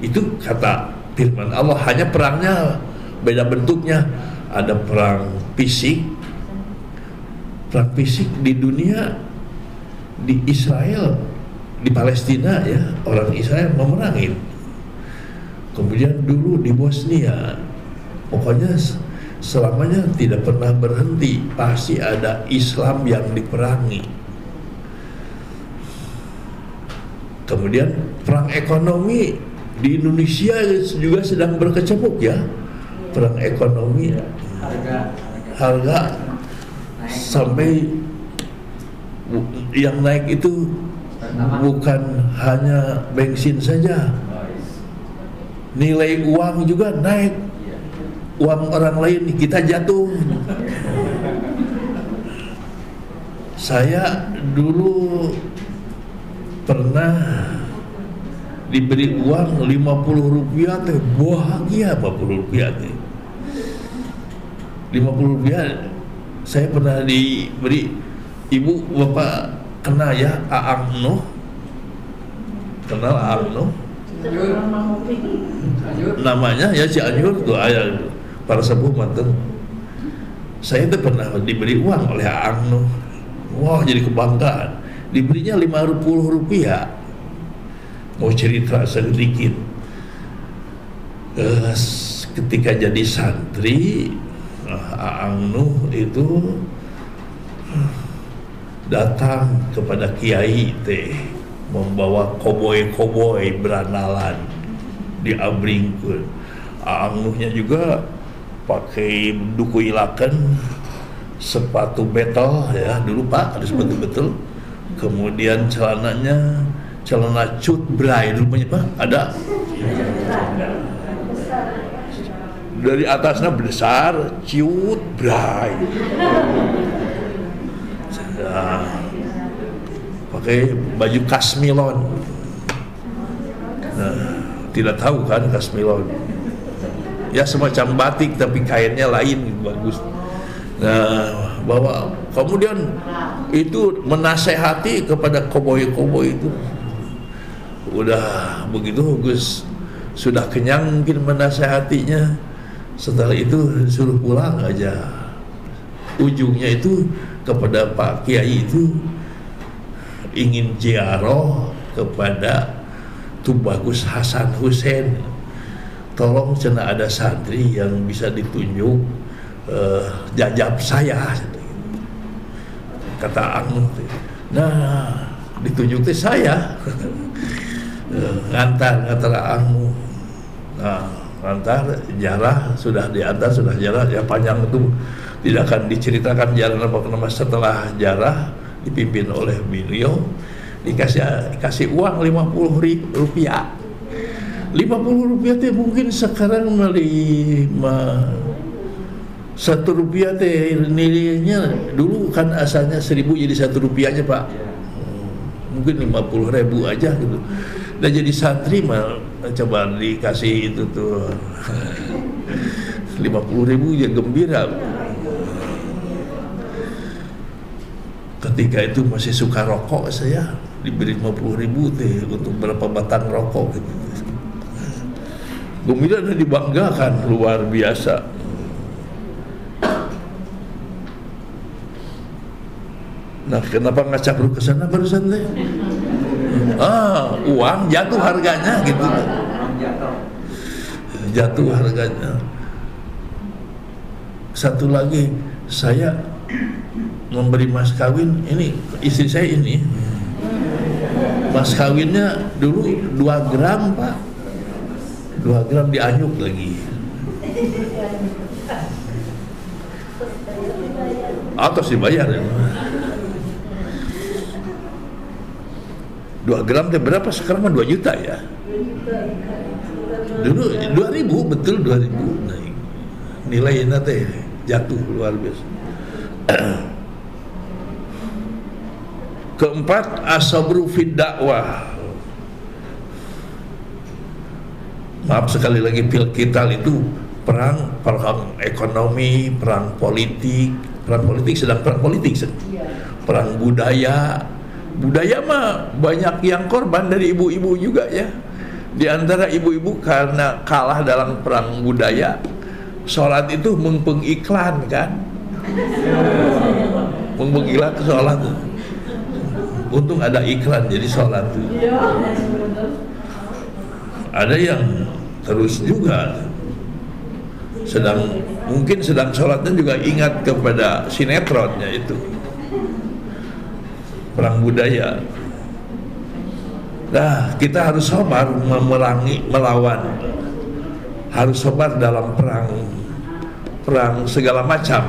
Itu kata firman Allah. Hanya perangnya beda bentuknya. Ada perang fisik. Perang fisik di dunia, di Israel, di Palestina ya, orang Israel memerangi. Kemudian dulu di Bosnia, pokoknya selamanya tidak pernah berhenti, pasti ada Islam yang diperangi. Kemudian perang ekonomi di Indonesia juga sedang berkecamuk ya, perang ekonomi, harga sampai yang naik itu bukan hanya bensin saja, nilai uang juga naik. Uang orang lain kita jatuh. Saya dulu pernah diberi uang 50 rupiah teh, bahagia 50 rupiah teh. 50 rupiah saya pernah diberi. Ibu bapak kenal ya Aang Nuh? Kenal Aang Nuh? Namanya ya Cianjur tuh, ayah para sepuh manten. Saya tuh pernah diberi uang oleh Aang Nuh. Wah, jadi kebanggaan. Diberinya 50 rupiah. Mau cerita sedikit. Ketika jadi santri, Aang Nuh itu datang kepada kiai teh, membawa koboi-koboi berandalan diabringkeun. Aang Nuhnya juga pakai duku ilaken, sepatu betel ya, dulu Pak ada sepatu betel. Kemudian celananya celana cut bray dulu punya Pak, ada. Dari atasnya besar, cut bray. Nah, pakai baju kasmilon. Nah, tidak tahu kan kasmilon? Ya semacam batik tapi kainnya lain, bagus. Nah, bahwa kemudian itu menasehati kepada koboi-koboi itu. Udah begitu Gus sudah kenyang mungkin menasehatinya. Setelah itu suruh pulang aja. Ujungnya itu kepada Pak Kiai itu ingin ziarah kepada Tubagus Hasan Hussein. Tolong cenah ada santri yang bisa ditunjuk jajab saya, kata Ang. Nah, ditunjuk teh saya. ngantar Ang. Nah, ngantar jarah, sudah diantar, sudah jarah ya, panjang itu tidak akan diceritakan jarah apa. Setelah jarah dipimpin oleh beliau, dikasih uang 50 rupiah. 50 rupiah teh mungkin sekarang melima 1 rupiah teh nilainya dulu kan asalnya 1000 jadi 1 rupiahnya Pak. Mungkin 50.000 aja gitu. Dan jadi santri mah coba dikasih itu tuh 50.000 ya gembira. Ketika itu masih suka rokok, saya diberi 50.000 teh untuk berapa batang rokok gitu. Gembira dan dibanggakan luar biasa. Nah, kenapa nggak cabruk ke sana barusan teh? Uang jatuh harganya gitu. Jatuh harganya. Satu lagi, saya memberi mas kawin, ini istri saya ini. Mas kawinnya dulu 2 gram Pak. 2 gram dianyuk lagi. Atas dibayar ya. 2 gram teh berapa sekarang mah 2 juta ya. Dulu 2000, betul 2000 naik. Nilainya teh jatuh luar biasa. Keempat, asabru fid dakwah. maaf sekali lagi, fil qital itu perang ekonomi, perang politik sedang perang politik, perang budaya mah banyak yang korban dari ibu-ibu juga ya. Di antara ibu-ibu karena kalah dalam perang budaya, sholat itu mengpengiklan kan, mengpengiklan ke sholat. Untung ada iklan jadi sholat tuh. Ada yang terus juga mungkin sedang sholatnya juga ingat kepada sinetronnya itu, perang budaya. Nah, kita harus sabar melawan, harus sabar dalam perang segala macam.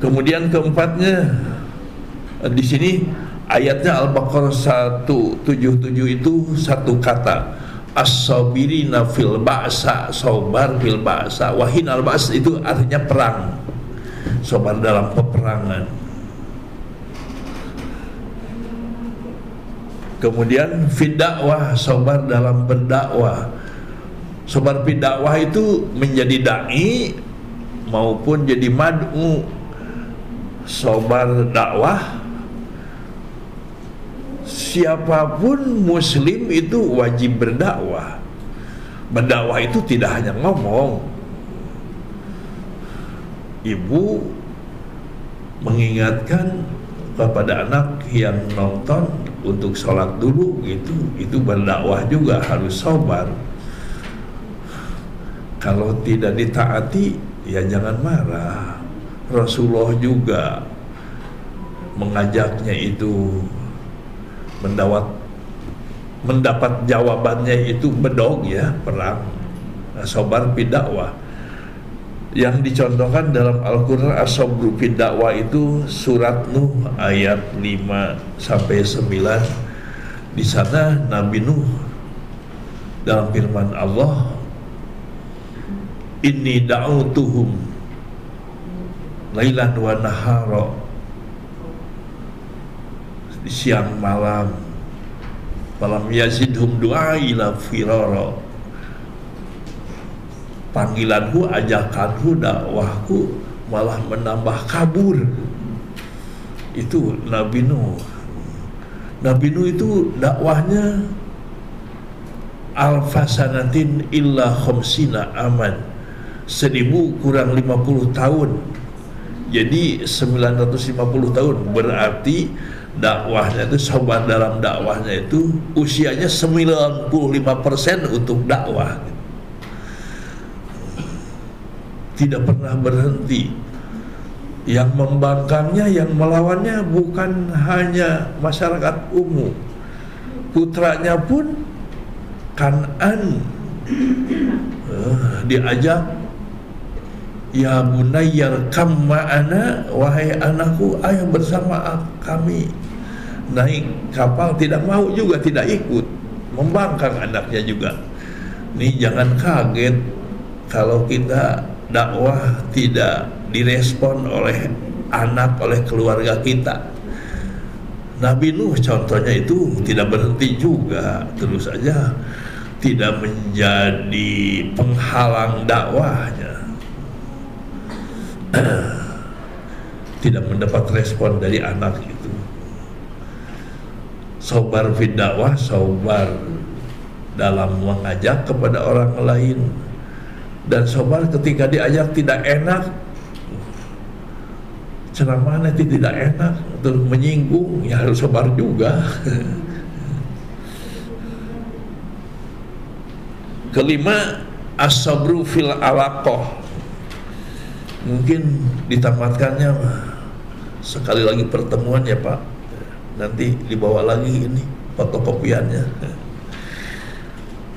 Kemudian keempatnya, di sini ayatnya Al-Baqarah 177 itu satu kata, as-sabirina fil ba'sa, sabar fil ba'sa, wahinal ba's itu artinya perang, sabar dalam peperangan. Kemudian fid dakwah, sabar dalam berdakwah. Sabar fid dakwah itu menjadi dai maupun jadi mad'u. Sabar dakwah, siapapun muslim itu wajib berdakwah. Berdakwah itu tidak hanya ngomong. Ibu mengingatkan kepada anak yang nonton untuk sholat dulu gitu, itu berdakwah juga, harus sabar. Kalau tidak ditaati ya jangan marah. Rasulullah juga mengajaknya itu mendapat jawabannya itu bedog ya, perang. Nah, sabar fid dakwah yang dicontohkan dalam Al-Quran, as-sabru fid dakwah itu surat Nuh ayat 5-9. Di sana Nabi Nuh dalam firman Allah, inni da'utuhum lailan wa nahara, siang malam, falam yazidhum du'ai ila firara, panggilanku, ajakanku, dakwahku malah menambah kabur. Itu Nabi Nuh. Nabi Nuh itu dakwahnya alfasanatin illa khamsina aman, 1000 kurang 50 tahun. Jadi 950 tahun, berarti dakwahnya itu, sabar dalam dakwahnya itu usianya 95% untuk dakwah. Tidak pernah berhenti. Yang membangkangnya, yang melawannya bukan hanya masyarakat umum, putranya pun Kan'an diajak, ya bunayyar kam ma'ana, wahai anakku ayo bersama kami naik kapal. Tidak mau juga, tidak ikut, membangkang anaknya juga. Nih jangan kaget kalau kita dakwah tidak direspon oleh anak, oleh keluarga kita. Nabi Nuh contohnya itu tidak berhenti juga, terus saja, tidak menjadi penghalang dakwahnya. Tidak mendapat respon dari anak itu. Sabar fid dakwah, sabar dalam mengajak kepada orang lain, dan sabar ketika diajak tidak enak, ceramah nanti tidak enak, terus menyinggung, ya harus sabar juga. Kelima, as-sabru fil alaqah. Mungkin ditamatkannya sekali lagi pertemuan ya Pak, nanti dibawa lagi ini fotokopiannya.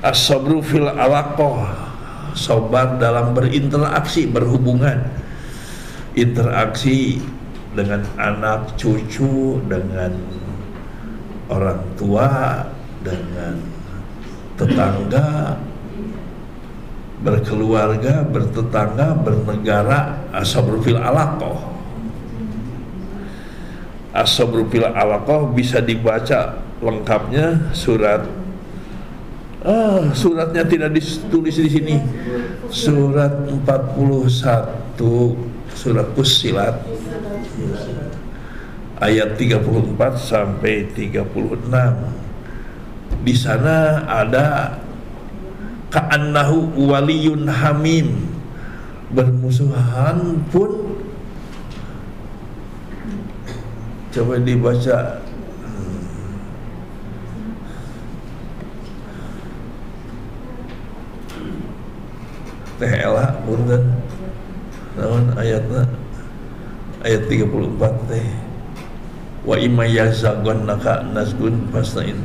As-sabru fil alaqah, sabar dalam berinteraksi, berhubungan, interaksi dengan anak, cucu, dengan orang tua, dengan tetangga, berkeluarga, bertetangga, bernegara. As-sabru fil alaqah. As-sabru fil alaqah bisa dibaca lengkapnya surat Suratnya tidak ditulis di sini. Surat 41, surat Fussilat, ayat 34 sampai 36. Di sana ada ka'annahu waliyun hamim, bermusuhan pun. Coba dibaca. Teh Ela punten naon ayatna, ayat 34 teh, wa imma yazagannaka nasgun fastain.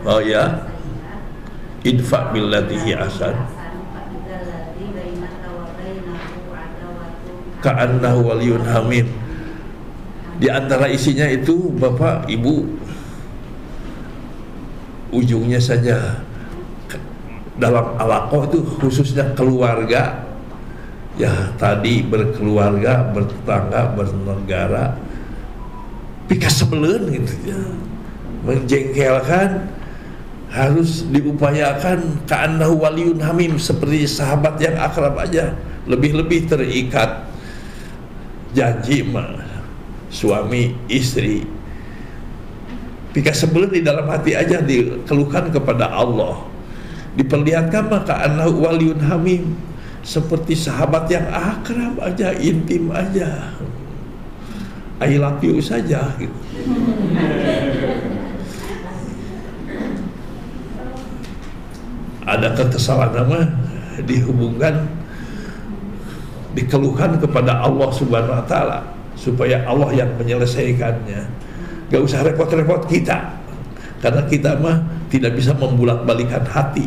Oh ya, idfa billati hi ahsan ka'annahu waliyun hamim. Di antara isinya itu Bapak Ibu, ujungnya saja dalam alaqah itu khususnya keluarga, ya tadi berkeluarga, bertetangga, bernegara, pika sebelen gitu ya, menjengkelkan, harus diupayakan ka'annahu waliyun hamim, seperti sahabat yang akrab aja, lebih-lebih terikat janji suami istri. Pika sebelum di dalam hati aja dikeluhkan kepada Allah, diperlihatkan maka annahu waliyun hamim, seperti sahabat yang akrab aja, intim aja, I love you saja gitu. Ada kekesalan nama dihubungkan, dikeluhkan kepada Allah Subhanahu wa Ta'ala, supaya Allah yang menyelesaikannya. Gak usah repot-repot kita, karena kita mah tidak bisa membolak-balikan hati.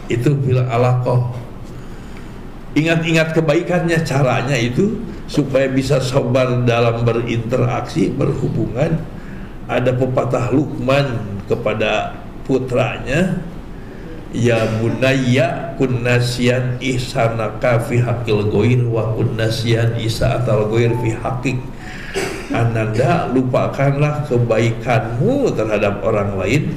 Itu bila alaqah. Ingat-ingat kebaikannya, caranya itu supaya bisa sabar dalam berinteraksi, berhubungan. Ada pepatah Luqman kepada putranya, ya bunayya kun nasiyan ihsanaka fi haqqil ghair wa kun nasiyan isa'atal ghair fi haqqik. Ananda, lupakanlah kebaikanmu terhadap orang lain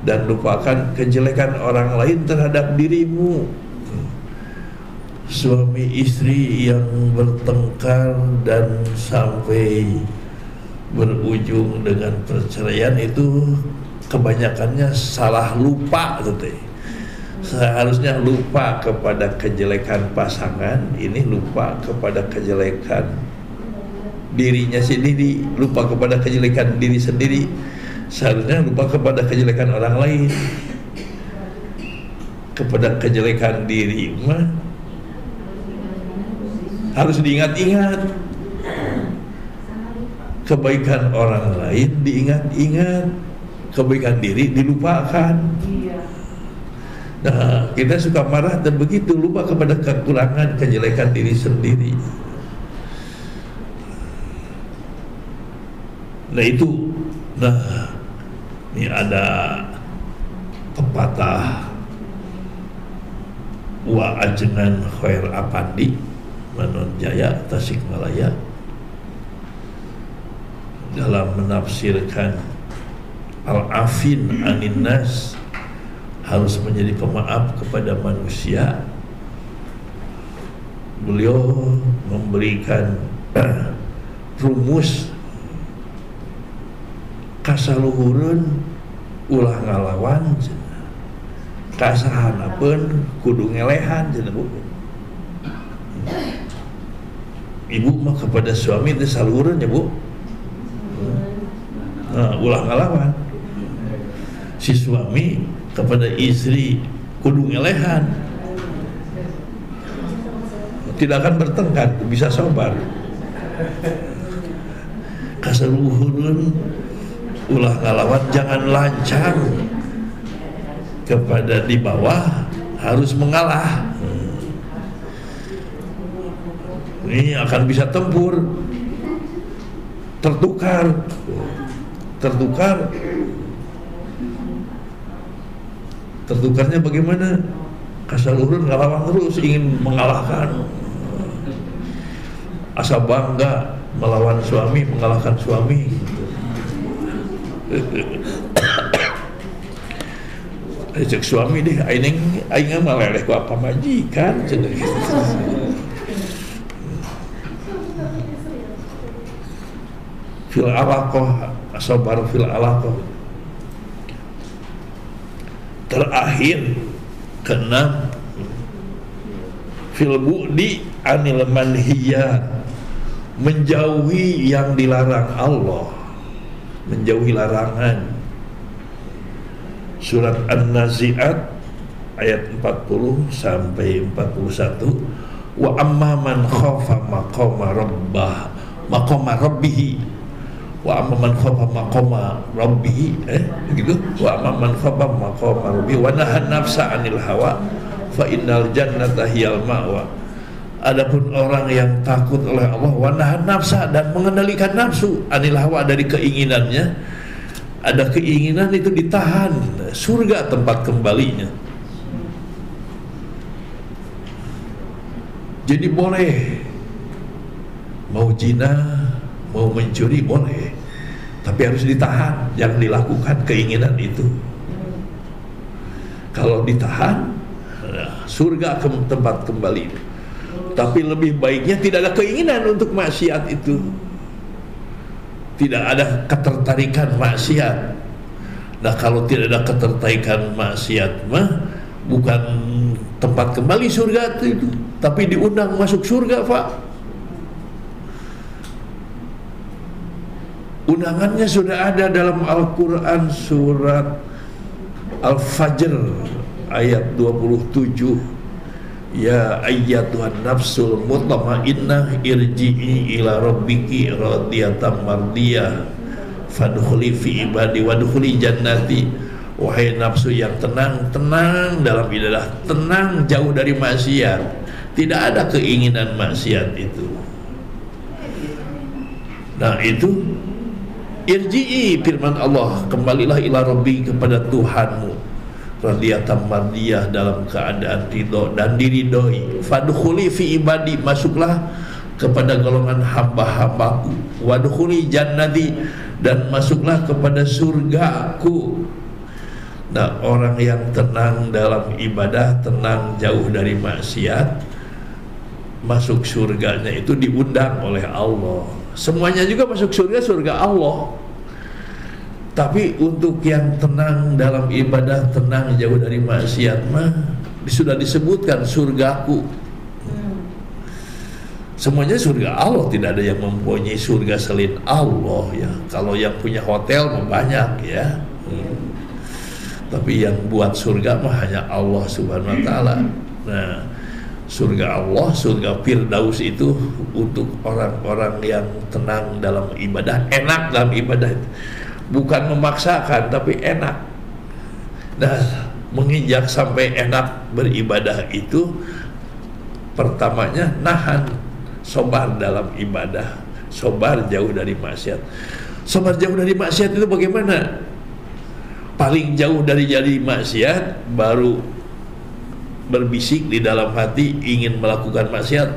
dan lupakan kejelekan orang lain terhadap dirimu. Suami istri yang bertengkar dan sampai berujung dengan perceraian itu kebanyakannya salah lupa tuh teh. Seharusnya lupa kepada kejelekan pasangan, ini lupa kepada kejelekan dirinya sendiri, lupa kepada kejelekan diri sendiri. Seharusnya lupa kepada kejelekan orang lain. Kepada kejelekan diri mah harus diingat-ingat, kebaikan orang lain diingat-ingat, kebaikan diri dilupakan. Nah, kita suka marah dan begitu, lupa kepada kekurangan, kejelekan diri sendiri. Nah itu, nah ini ada pepatah wa ajengan khair apandi Manon Jaya Tasikmalaya dalam menafsirkan al-afin anin nas, harus menjadi pemaaf kepada manusia. Beliau memberikan rumus kasaluhureun ulah ngalawan, kasahanapeun kudu ngelehan cenah Bu. Ibu mah kepada suami teh saluhureun ya Bu. Nah, ulah ngalawan. Si suami kepada istri kudu ngelehan, tidak akan bertengkar, bisa sabar. Kasaluhureun ulah ngalawan, jangan lancang kepada di bawah, harus mengalah. Ini akan bisa tempur, tertukar. Tertukarnya bagaimana? kasaluhurun ngalawan terus, ingin mengalahkan, asa bangga melawan suami, mengalahkan suami. Cek suami deh, aing maleleh ku apa majikan cenah. Fil alaqah, asabar fil alaqah. Terakhir keenam, fil bu'di anil manhiyat, menjauhi yang dilarang Allah, menjauhi larangan. Surat An-Nazi'at ayat 40 sampai 41. Wa amma man khafa maqama rabbih wa amma man khafa maqama rabbih begitu, wa amma man khafa maqama rabbih wa nahan nafsa 'anil hawa fa innal jannata hiyal ma'wa. Adapun orang yang takut oleh Allah, wa nahan nafsa, dan mengendalikan nafsu, 'anil hawa, dari keinginannya. Ada keinginan itu ditahan, surga tempat kembalinya. Jadi boleh mau zina, mau mencuri boleh, tapi harus ditahan, jangan dilakukan keinginan itu. Kalau ditahan, surga ke tempat kembali. Tapi lebih baiknya tidak ada keinginan untuk maksiat itu, tidak ada ketertarikan maksiat. Nah, kalau tidak ada ketertarikan maksiat mah bukan tempat kembali surga itu, tapi diundang masuk surga, Pak. Undangannya sudah ada dalam Al-Quran, surat Al-Fajr ayat 27. Ya ayyatuhan nafsul mutmainnah irji'i ila rabbiki radiyatan mardiyah fadkhuli fi ibadi wadkhuli jannati. Wahai nafsu yang tenang dalam ibadah, tenang jauh dari maksiat, tidak ada keinginan maksiat itu. Nah, itu irji'i, firman Allah, kembalilah ila rabbi, kepada Tuhanmu, radiyatan mardiyah, dalam keadaan ridho dan diridhoi. Fadkhuli fi ibadi, masuklah kepada golongan hamba-hambaku. Wadkhuli jannati, dan masuklah kepada surgaku. Nah, orang yang tenang dalam ibadah, tenang jauh dari maksiat, masuk surganya itu diundang oleh Allah. Semuanya juga masuk surga, surga Allah. Tapi untuk yang tenang dalam ibadah, tenang jauh dari maksiat mah sudah disebutkan surgaku. Semuanya surga Allah, tidak ada yang mempunyai surga selain Allah ya. Kalau yang punya hotel mah banyak ya. Tapi yang buat surga mah hanya Allah Subhanahu wa taala. Nah, surga Allah, surga Firdaus itu untuk orang-orang yang tenang dalam ibadah, enak dalam ibadah. Bukan memaksakan, tapi enak. Nah, menginjak sampai enak beribadah itu, pertamanya nahan, sobar dalam ibadah, sobar jauh dari maksiat. Sobar jauh dari maksiat itu bagaimana? Paling jauh dari jadi maksiat, baru berbisik di dalam hati ingin melakukan maksiat,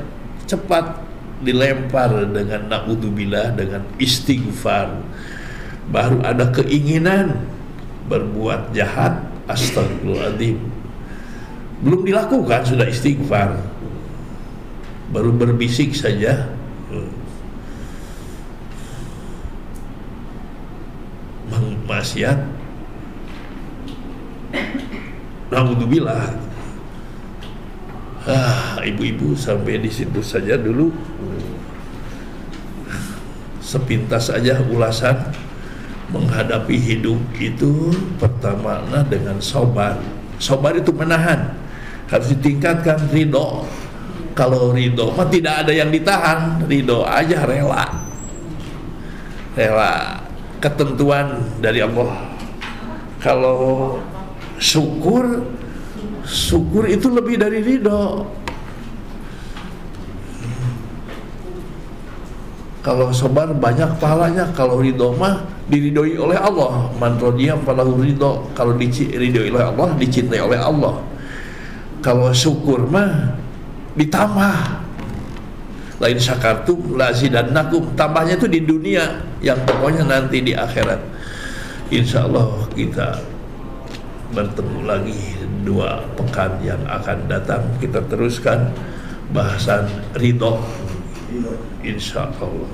cepat dilempar dengan naudzubillah, dengan istighfar. Baru ada keinginan berbuat jahat, astagfirullahaladzim, belum dilakukan sudah istighfar, baru berbisik saja maksiat, naudzubillah. Ibu-ibu sampai di situ saja dulu, sepintas saja ulasan menghadapi hidup itu. Pertama dengan sobar. Sobar itu menahan, harus ditingkatkan ridho. Kalau ridho mah tidak ada yang ditahan, ridho aja, rela ketentuan dari Allah. Kalau syukur itu lebih dari ridho. Kalau sabar banyak pahalanya, kalau ridho mah diridhoi oleh Allah. Man radiya falahu ridho, kalau diridhoi oleh Allah, dicintai oleh Allah. Kalau syukur mah ditambah. Lain syakartum lazidannakum, tambahnya itu di dunia, yang pokoknya nanti di akhirat. Insya Allah kita bertemu lagi 2 pekan yang akan datang. Kita teruskan bahasan ridho, insya Allah.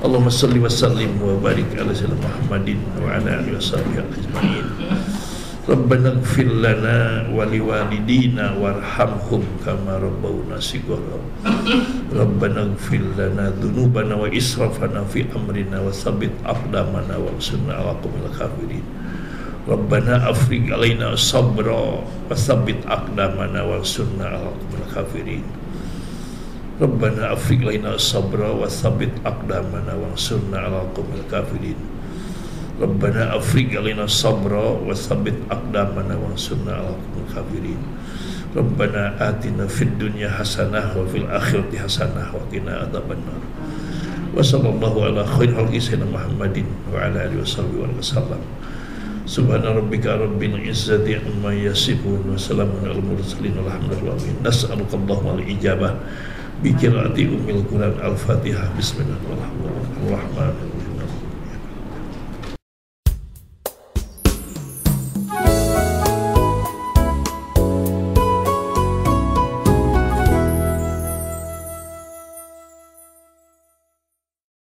Allahumma salli wa sallim wa barik ala sayyidina Muhammadin wa ala alihi wa sahbihi ajma'in. Rabbana ighfir lana wa liwalidina warhamhum kama rabbawna shighara. Rabbana ighfir lana dhunubana wa israfana fi amrina wa tsabbit aqdamana wa ansurna 'alal qawmil kafirin. Rabbana afrigh 'alaina sabra wa tsabbit aqdamana wa ansurna 'alal qawmil kafirin. Rabbana afrigh 'alaina sabra wa tsabbit aqdamana wa ansurna 'alal qawmil kafirin. Rabbana afrigh 'alaina sabra wa tsabbit aqdamana wa ansurna 'alal qawmil kafirin. Rabbana atina fid dunya hasanah wa fil akhirati hasanah wa qina adzabannar. Wa sallallahu ala khairil khalqi sayyidina Muhammadin wa ala alihi wasallam. Subhana rabbika rabbil izzati amma yasifun wa salamun alal mursalin walhamdulillahi. Nas'aluka Allahumma al-ijabah bi qiraati ummil Quran al-Fatihah. Bismillahirrahmanirrahim.